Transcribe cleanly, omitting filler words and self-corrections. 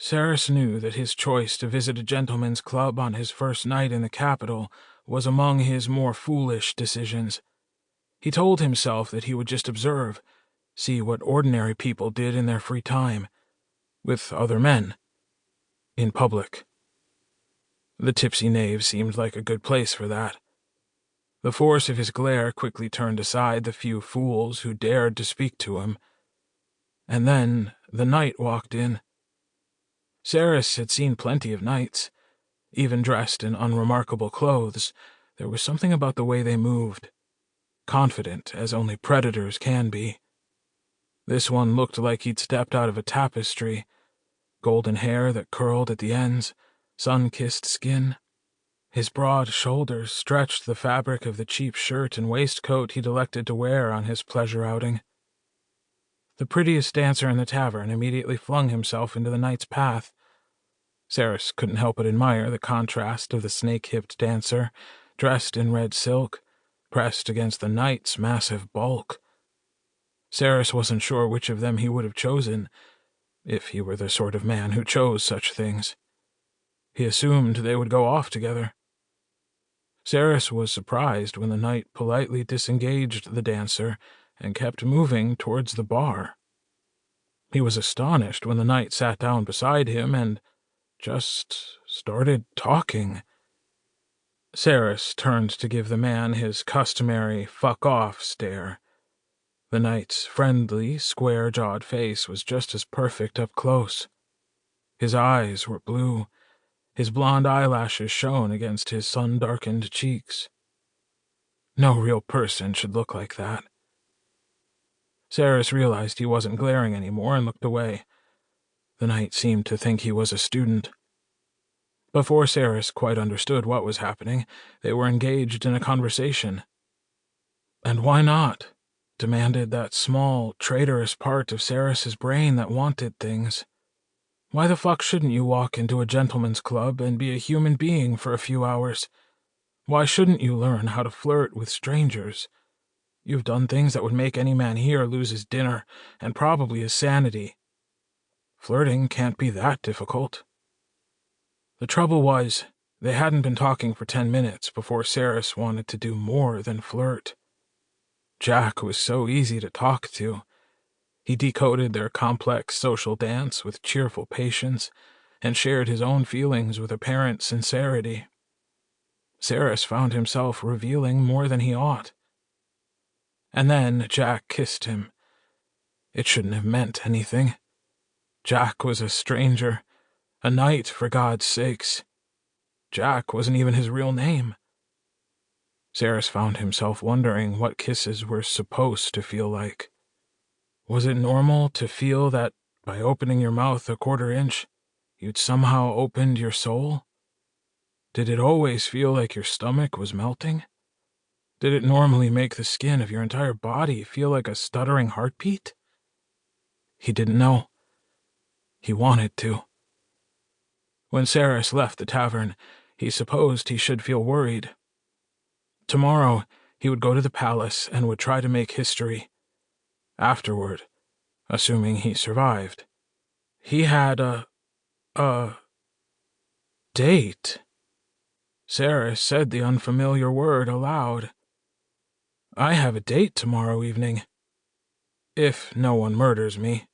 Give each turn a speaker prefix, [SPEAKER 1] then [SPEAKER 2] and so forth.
[SPEAKER 1] Saris knew that his choice to visit a gentleman's club on his first night in the capital was among his more foolish decisions. He told himself that he would just observe, see what ordinary people did in their free time, with other men, in public. The tipsy knave seemed like a good place for that. The force of his glare quickly turned aside the few fools who dared to speak to him. And then the knight walked in. Saris had seen plenty of knights. Even dressed in unremarkable clothes, there was something about the way they moved, confident as only predators can be. This one looked like he'd stepped out of a tapestry, golden hair that curled at the ends, sun-kissed skin. His broad shoulders stretched the fabric of the cheap shirt and waistcoat he'd elected to wear on his pleasure outing. The prettiest dancer in the tavern immediately flung himself into the knight's path. Saris couldn't help but admire the contrast of the snake-hipped dancer, dressed in red silk, pressed against the knight's massive bulk. Saris wasn't sure which of them he would have chosen, if he were the sort of man who chose such things. He assumed they would go off together. Saris was surprised when the knight politely disengaged the dancer and kept moving towards the bar. He was astonished when the knight sat down beside him and just started talking. Saris turned to give the man his customary fuck-off stare. The knight's friendly, square-jawed face was just as perfect up close. His eyes were blue. His blonde eyelashes shone against his sun-darkened cheeks. No real person should look like that. Saris realized he wasn't glaring anymore and looked away. The knight seemed to think he was a student. Before Saris quite understood what was happening, they were engaged in a conversation. And why not? Demanded that small, traitorous part of Saris's brain that wanted things. Why the fuck shouldn't you walk into a gentleman's club and be a human being for a few hours? Why shouldn't you learn how to flirt with strangers? You've done things that would make any man here lose his dinner, and probably his sanity. Flirting can't be that difficult. The trouble was, they hadn't been talking for 10 minutes before Saris wanted to do more than flirt. Jack was so easy to talk to. He decoded their complex social dance with cheerful patience and shared his own feelings with apparent sincerity. Saris found himself revealing more than he ought. And then Jack kissed him. It shouldn't have meant anything. Jack was a stranger, a knight for God's sakes. Jack wasn't even his real name. Saris found himself wondering what kisses were supposed to feel like. Was it normal to feel that by opening your mouth a quarter inch, you'd somehow opened your soul? Did it always feel like your stomach was melting? Did it normally make the skin of your entire body feel like a stuttering heartbeat? He didn't know. He wanted to. When Saris left the tavern, he supposed he should feel worried. Tomorrow, he would go to the palace and would try to make history. Afterward, assuming he survived, he had a date. Saris said the unfamiliar word aloud. I have a date tomorrow evening. If no one murders me.